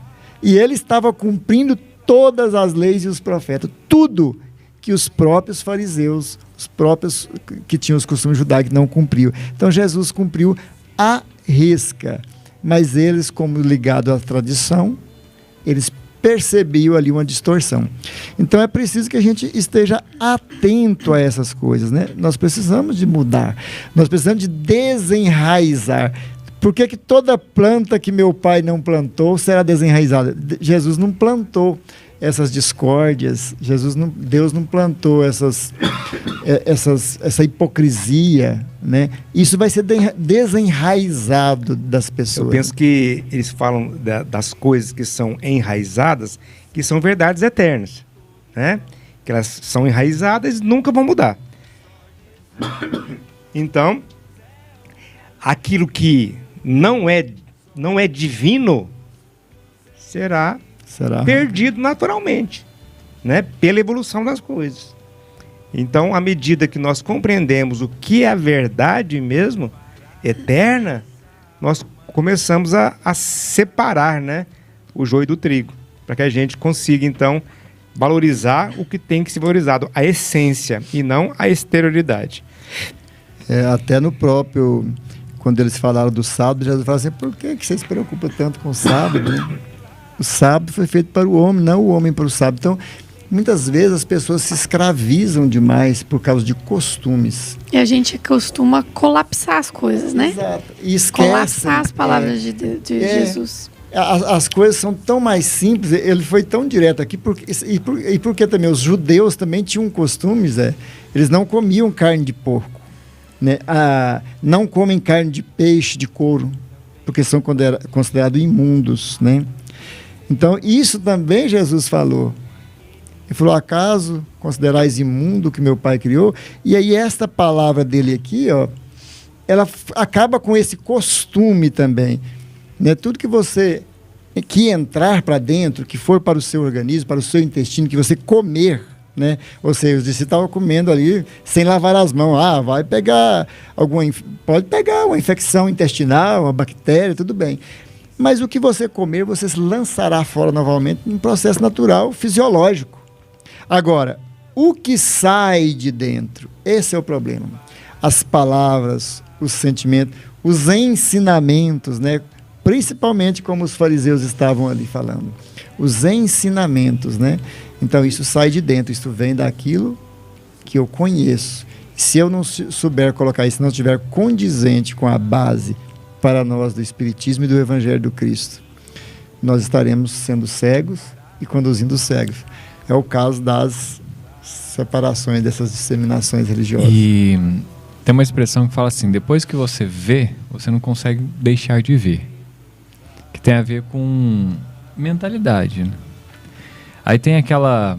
E ele estava cumprindo todas as leis e os profetas, tudo que os próprios fariseus, os próprios que tinham os costumes judaicos, não cumpriam. Então Jesus cumpriu a risca, mas eles, como ligado à tradição, eles percebiam ali uma distorção. Então é preciso que a gente esteja atento a essas coisas, né? Nós precisamos de mudar, nós precisamos de desenraizar. Por que toda planta que meu pai não plantou será desenraizada? Jesus não plantou. essas discórdias. Deus não plantou essa hipocrisia, né? Isso vai ser desenraizado das pessoas. Eu penso que eles falam das coisas que são enraizadas, que são verdades eternas, né? Que elas são enraizadas e nunca vão mudar. Então, aquilo que não é divino será perdido naturalmente, né? Pela evolução das coisas. Então, à medida que nós compreendemos o que é a verdade mesmo, eterna, nós começamos a separar, né, o joio do trigo, para que a gente consiga, então, valorizar o que tem que ser valorizado, a essência, e não a exterioridade. Até no próprio, quando eles falaram do sábado, Jesus falou assim: por que vocês se preocupam tanto com o sábado, né? O sábado foi feito para o homem, não o homem para o sábado. Então, muitas vezes as pessoas se escravizam demais por causa de costumes. E a gente costuma colapsar as coisas, né? Exato. E esquece, colapsar as palavras de Jesus. As coisas são tão mais simples. Ele foi tão direto aqui. E porque também os judeus também tinham costumes. Eles não comiam carne de porco, né? Não comem carne de peixe, de couro, porque são considerados imundos, né? Então, isso também Jesus falou. Ele falou: acaso considerais imundo o que meu pai criou? E aí esta palavra dele aqui, ó, ela acaba com esse costume também, né? Tudo que entrar para dentro, que for para o seu organismo, para o seu intestino, que você comer, né? Ou seja, os discípulos estavam comendo ali sem lavar as mãos. Vai pegar pode pegar uma infecção intestinal, uma bactéria, tudo bem. Mas o que você comer, você se lançará fora novamente num processo natural, fisiológico. Agora, o que sai de dentro, esse é o problema. As palavras, os sentimentos, os ensinamentos, né? Principalmente como os fariseus estavam ali falando. Os ensinamentos, né? Então, isso sai de dentro, isso vem daquilo que eu conheço. Se eu não souber colocar isso, se não estiver condizente com a base para nós do Espiritismo e do Evangelho do Cristo, nós estaremos sendo cegos e conduzindo cegos. É o caso das separações, dessas disseminações religiosas. E tem uma expressão que fala assim: depois que você vê, você não consegue deixar de ver. Que tem a ver com mentalidade, né? Aí tem aquela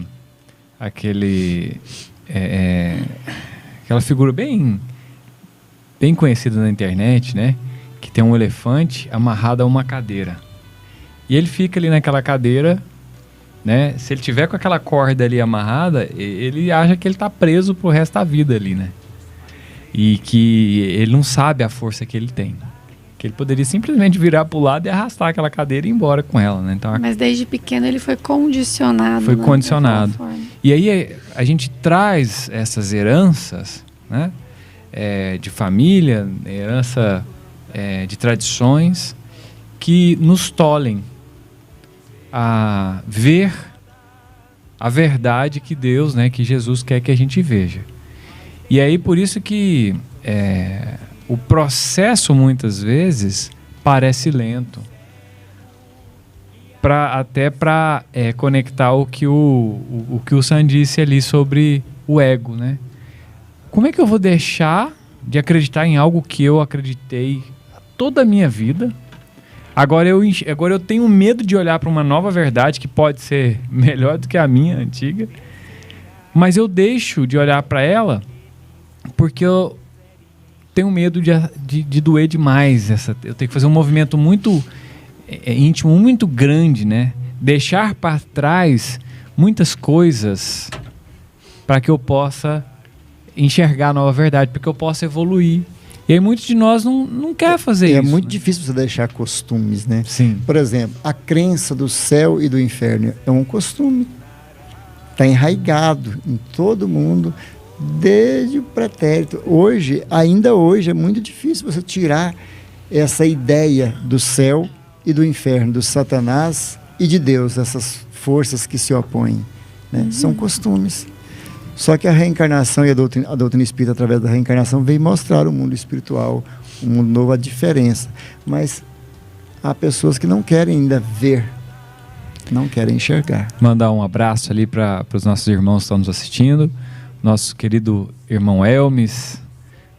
figura bem conhecida na internet, né? Que tem um elefante amarrado a uma cadeira. E ele fica ali naquela cadeira, né? Se ele tiver com aquela corda ali amarrada, ele acha que ele está preso pro resto da vida ali, né? E que ele não sabe a força que ele tem. Que ele poderia simplesmente virar pro lado e arrastar aquela cadeira e ir embora com ela, né? Então, mas desde pequeno ele foi condicionado. Foi condicionado. E aí a gente traz essas heranças, né? De família, herança de tradições, que nos tolhem a ver a verdade que Deus, né, que Jesus quer que a gente veja. E aí por isso que o processo muitas vezes parece lento, até para conectar o que o Sam disse ali sobre o ego, né? Como é que eu vou deixar de acreditar em algo que eu acreditei toda a minha vida? Agora eu tenho medo de olhar para uma nova verdade que pode ser melhor do que a minha antiga, mas eu deixo de olhar para ela porque eu tenho medo de doer demais. Eu tenho que fazer um movimento muito íntimo, muito grande, né? Deixar para trás muitas coisas para que eu possa enxergar a nova verdade, para que eu possa evoluir. E aí muitos de nós não quer fazer isso. É muito difícil você deixar costumes, né? Sim. Por exemplo, a crença do céu e do inferno é um costume. Está enraigado em todo mundo, desde o pretérito. Ainda hoje, é muito difícil você tirar essa ideia do céu e do inferno, do Satanás e de Deus, essas forças que se opõem, né? São costumes. Só que a reencarnação e a doutrina espírita, através da reencarnação, veio mostrar o mundo espiritual, o mundo novo, a diferença. Mas há pessoas que não querem ainda ver não querem enxergar. Mandar um abraço ali para os nossos irmãos que estão nos assistindo. Nosso querido irmão Elmes.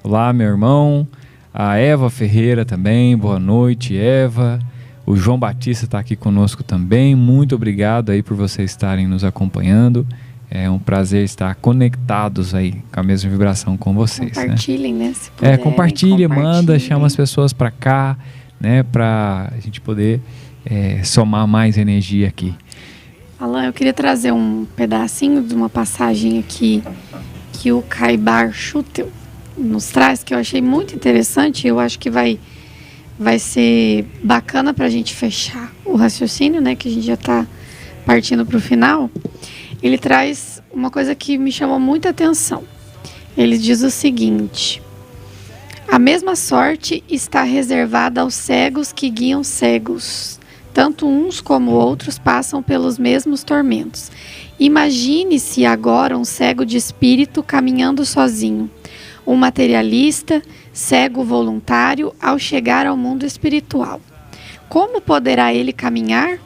Olá, meu irmão. A Eva Ferreira também. Boa noite, Eva. O João Batista está aqui conosco também. Muito obrigado aí por vocês estarem nos acompanhando. É um prazer estar conectados aí com a mesma vibração com vocês. Compartilhem, né? Se puderem, compartilha, manda, chama as pessoas para cá, né? Para a gente poder somar mais energia aqui. Alan, eu queria trazer um pedacinho de uma passagem aqui que o Kaibar Schutel nos traz, que eu achei muito interessante. Eu acho que vai ser bacana para a gente fechar o raciocínio, né? Que a gente já está partindo para o final. Ele traz uma coisa que me chamou muita atenção. Ele diz o seguinte: a mesma sorte está reservada aos cegos que guiam cegos. Tanto uns como outros passam pelos mesmos tormentos. Imagine-se agora um cego de espírito caminhando sozinho. Um materialista, cego voluntário, ao chegar ao mundo espiritual. Como poderá ele caminhar?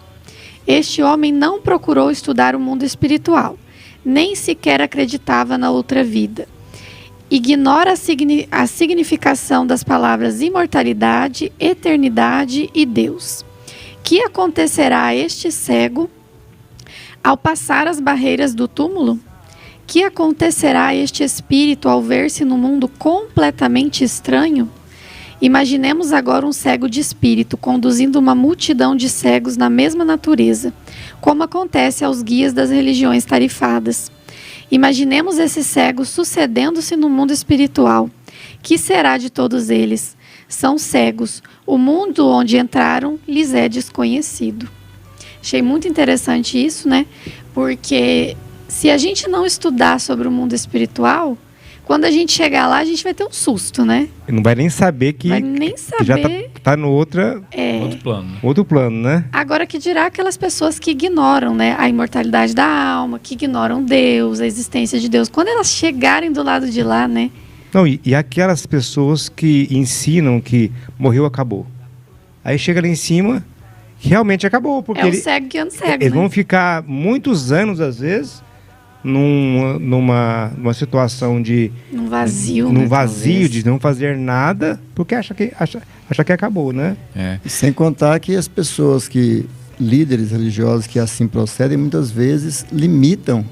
Este homem não procurou estudar o mundo espiritual, nem sequer acreditava na outra vida. Ignora a significação das palavras imortalidade, eternidade e Deus. Que acontecerá a este cego ao passar as barreiras do túmulo? Que acontecerá a este espírito ao ver-se num mundo completamente estranho? Imaginemos agora um cego de espírito conduzindo uma multidão de cegos na mesma natureza, como acontece aos guias das religiões tarifadas. Imaginemos esses cegos sucedendo-se no mundo espiritual. Que será de todos eles? São cegos. O mundo onde entraram lhes é desconhecido. Achei muito interessante isso, né? Porque se a gente não estudar sobre o mundo espiritual, quando a gente chegar lá, a gente vai ter um susto, né? Não vai nem saber que já tá no outro plano. Outro plano, né? Agora, que dirá aquelas pessoas que ignoram, né, a imortalidade da alma, que ignoram Deus, a existência de Deus. Quando elas chegarem do lado de lá, né? Não, e aquelas pessoas que ensinam que morreu, acabou. Aí chega lá em cima, realmente acabou. Porque o cego guiando cego, eles né? vão ficar muitos anos, às vezes, numa situação de... Num vazio, Num né, vazio, talvez. de não fazer nada, porque acha que acabou, né? E sem contar que as pessoas líderes religiosos que assim procedem, muitas vezes limitam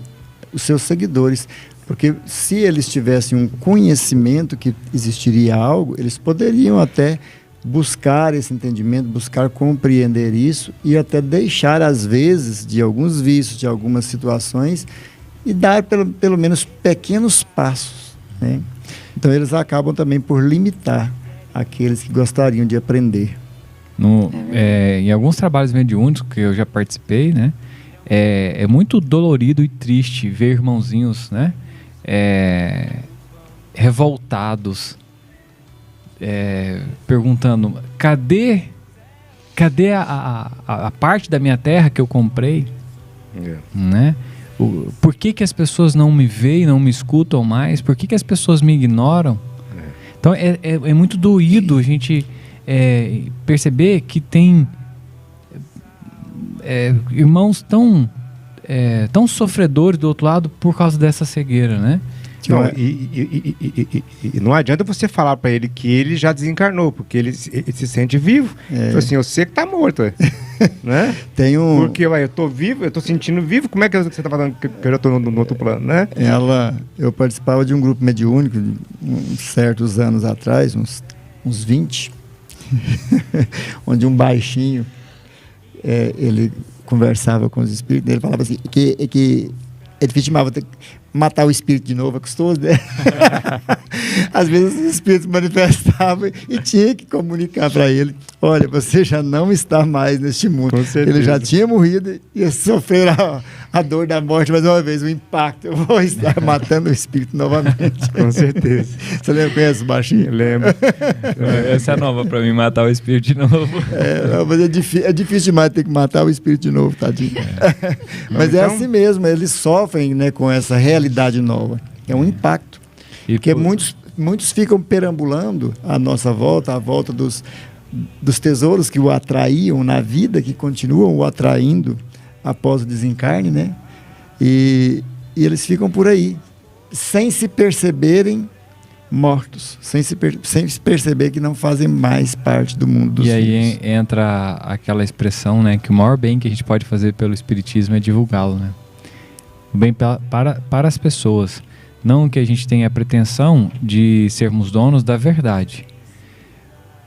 os seus seguidores. Porque se eles tivessem um conhecimento que existiria algo, eles poderiam até buscar esse entendimento, buscar compreender isso e até deixar, às vezes, de alguns vícios, de algumas situações, e dar pelo menos pequenos passos, né? Então eles acabam também por limitar aqueles que gostariam de aprender. Em alguns trabalhos mediúnicos que eu já participei, né, é muito dolorido e triste ver irmãozinhos, né, revoltados, perguntando: cadê a parte da minha terra que eu comprei? Né? Por que as pessoas não me veem, não me escutam mais? Por que as pessoas me ignoram? Então é muito doído a gente perceber que tem irmãos tão sofredores do outro lado por causa dessa cegueira, né? Não, e não adianta você falar para ele que ele já desencarnou, porque ele se sente vivo. Tipo assim, eu sei que tá morto, né? Porque eu tô vivo, eu tô sentindo vivo. Como é que você tá falando que eu já tô no outro plano, né? Eu participava de um grupo mediúnico uns certos anos atrás, uns 20, onde um baixinho ele conversava com os espíritos, ele falava assim que ele estimava matar o espírito de novo, é custoso, né? Às vezes os espíritos manifestavam e tinha que comunicar para ele: olha, você já não está mais neste mundo. Ele já tinha morrido e ia sofrer a dor da morte mais uma vez, o impacto. Eu vou estar matando o espírito novamente. Com certeza. Você conhece o baixinho? Lembro. Essa é nova para mim, matar o espírito de novo. Mas é difícil demais ter que matar o espírito de novo, tadinho. Mas então, é assim mesmo, eles sofrem, né, com essa realidade nova. É um impacto. Porque muitos ficam perambulando à nossa volta, à volta dos tesouros que o atraíam na vida, que continuam o atraindo após o desencarne, né? E eles ficam por aí, sem se perceberem mortos, sem se perceber que não fazem mais parte do mundo dos vivos. E aí entra aquela expressão, né, que o maior bem que a gente pode fazer pelo Espiritismo é divulgá-lo, né? O bem para as pessoas. Não que a gente tenha a pretensão de sermos donos da verdade.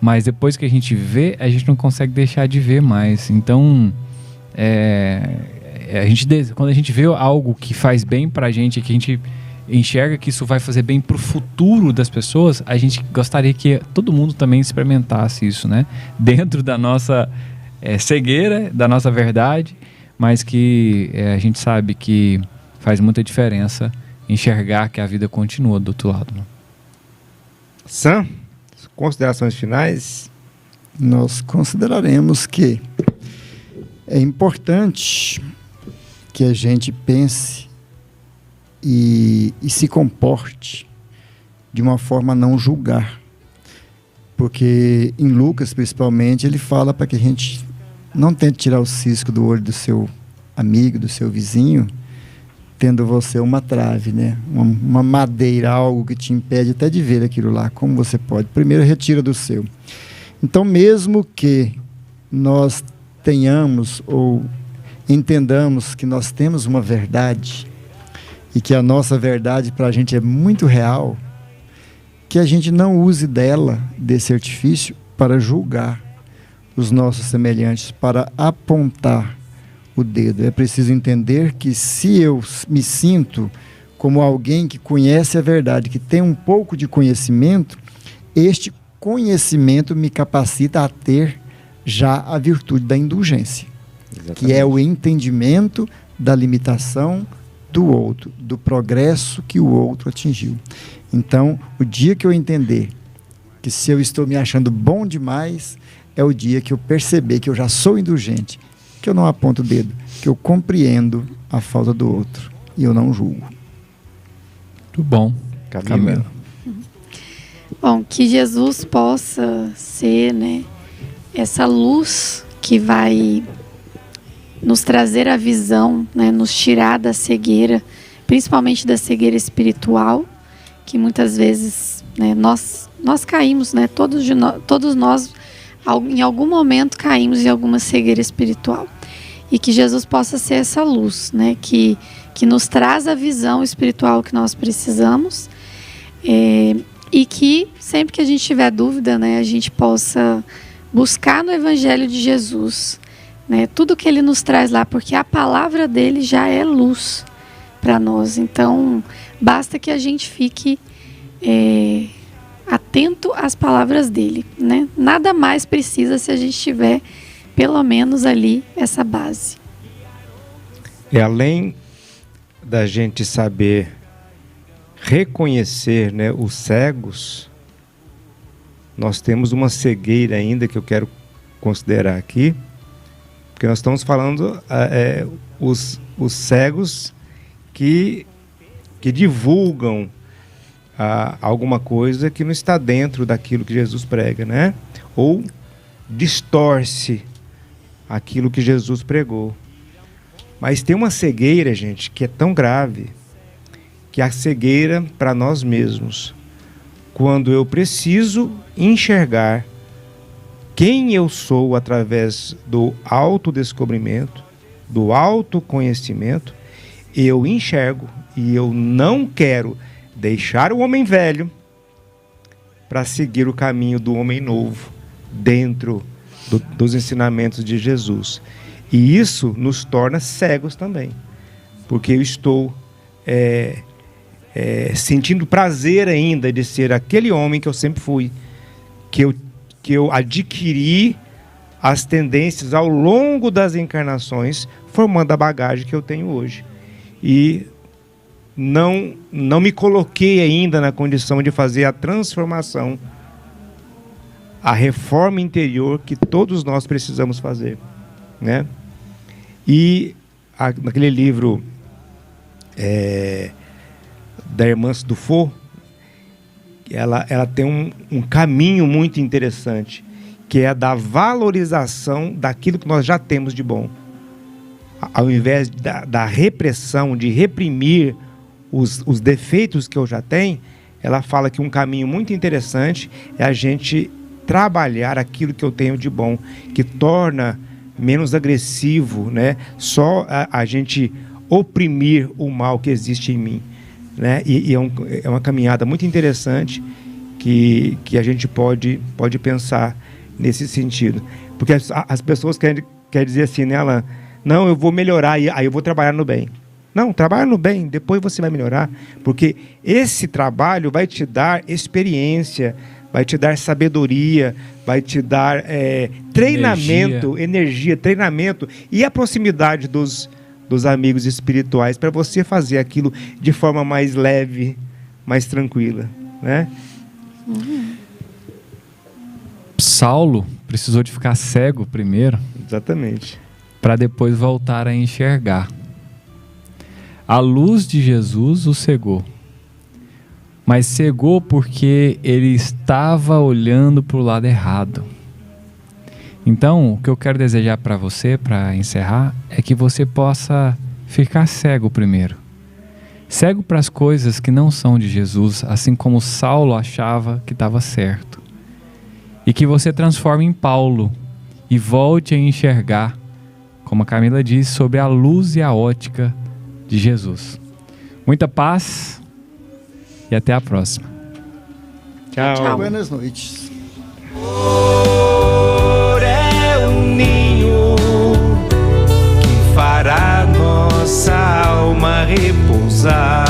Mas depois que a gente vê, a gente não consegue deixar de ver mais. Então, quando a gente vê algo que faz bem pra gente, que a gente enxerga que isso vai fazer bem pro futuro das pessoas, a gente gostaria que todo mundo também experimentasse isso, né? Dentro da nossa cegueira, da nossa verdade, mas que a gente sabe que faz muita diferença enxergar que a vida continua do outro lado. Né? Sam, considerações finais? Nós consideraremos que é importante que a gente pense e se comporte de uma forma a não julgar. Porque em Lucas, principalmente, ele fala para que a gente não tente tirar o cisco do olho do seu amigo, do seu vizinho, tendo você uma trave, né? Uma madeira, algo que te impede até de ver aquilo lá. Como você pode? Primeiro, retira do seu. Então, mesmo que nós tenhamos ou entendamos que nós temos uma verdade e que a nossa verdade para a gente é muito real, que a gente não use desse artifício para julgar os nossos semelhantes, para apontar o dedo. É preciso entender que se eu me sinto como alguém que conhece a verdade, que tem um pouco de conhecimento, este conhecimento me capacita a ter já a virtude da indulgência. Exatamente. Que é o entendimento da limitação do outro, do progresso que o outro atingiu. Então, o dia que eu entender que se eu estou me achando bom demais, é o dia que eu perceber que eu já sou indulgente, que eu não aponto o dedo, que eu compreendo a falta do outro e eu não julgo. Muito bom. Camila. Bom, que Jesus possa ser, né, essa luz que vai nos trazer a visão, né, nos tirar da cegueira, principalmente da cegueira espiritual, que muitas vezes, né, nós caímos, né, todos nós em algum momento caímos em alguma cegueira espiritual. E que Jesus possa ser essa luz, né, que nos traz a visão espiritual que nós precisamos, e que sempre que a gente tiver dúvida, né, a gente possa buscar no Evangelho de Jesus, né, tudo que ele nos traz lá, porque a palavra dele já é luz para nós. Então, basta que a gente fique atento às palavras dele, né? Nada mais precisa se a gente tiver pelo menos ali essa base. E além da gente saber reconhecer, né, os cegos, nós temos uma cegueira ainda que eu quero considerar aqui, porque nós estamos falando os cegos que divulgam alguma coisa que não está dentro daquilo que Jesus prega, né? Ou distorce aquilo que Jesus pregou. Mas tem uma cegueira, gente, que é tão grave, que é a cegueira para nós mesmos. Quando eu preciso enxergar quem eu sou através do autodescobrimento, do autoconhecimento, eu enxergo e eu não quero deixar o homem velho para seguir o caminho do homem novo dentro dos ensinamentos de Jesus. E isso nos torna cegos também, porque eu estou sentindo prazer ainda de ser aquele homem que eu sempre fui, que eu adquiri as tendências ao longo das encarnações, formando a bagagem que eu tenho hoje. E não me coloquei ainda na condição de fazer a transformação, a reforma interior que todos nós precisamos fazer, né? E naquele livro da irmã Dufour, ela tem um caminho muito interessante, que é a da valorização daquilo que nós já temos de bom. ao invés da repressão, de reprimir os defeitos que eu já tenho, ela fala que um caminho muito interessante é a gente trabalhar aquilo que eu tenho de bom, que torna menos agressivo, né? Só a gente oprimir o mal que existe em mim, né? E é uma caminhada muito interessante que a gente pode pensar nesse sentido. Porque as pessoas querem dizer assim, né, Alan? Não, eu vou melhorar, aí eu vou trabalhar no bem. Não, trabalha no bem, depois você vai melhorar. Porque esse trabalho vai te dar experiência, vai te dar sabedoria, vai te dar treinamento, energia, treinamento e a proximidade dos amigos espirituais para você fazer aquilo de forma mais leve, mais tranquila, né? Saulo precisou de ficar cego primeiro. Exatamente. Para depois voltar a enxergar. A luz de Jesus o cegou. Mas cegou porque ele estava olhando para o lado errado. Então, o que eu quero desejar para você, para encerrar, é que você possa ficar cego primeiro. Cego para as coisas que não são de Jesus, assim como Saulo achava que estava certo. E que você transforme em Paulo e volte a enxergar, como a Camila disse, sobre a luz e a ótica de Jesus. Muita paz e até a próxima. Tchau. Boas noites. É um ninho que fará nossa alma repousar.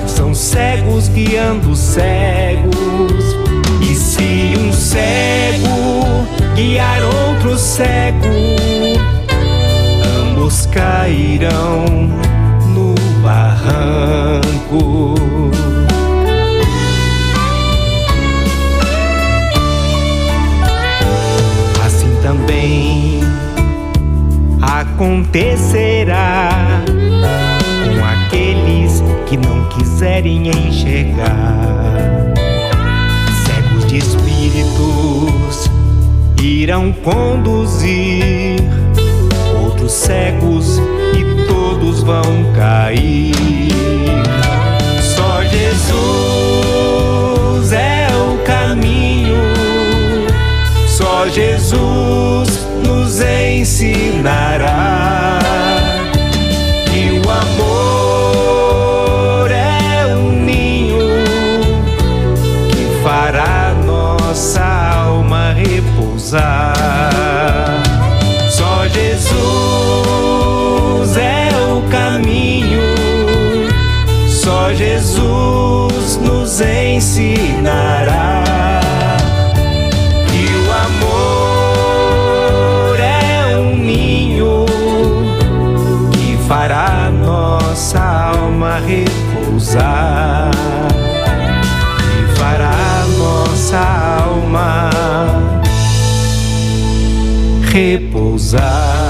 São cegos guiando cegos. E se um cego guiar outro cego, ambos cairão no barranco. Assim também acontecerá com aqueles que não quiserem enxergar. Cegos de espíritos irão conduzir outros cegos e todos vão cair. Só Jesus é o caminho, só Jesus nos ensinará. E o amor é um ninho que fará nossa alma repousar. Só Jesus é o caminho, só Jesus nos ensinará. E o amor é um ninho que fará nossa alma repousar, que fará nossa alma repousar.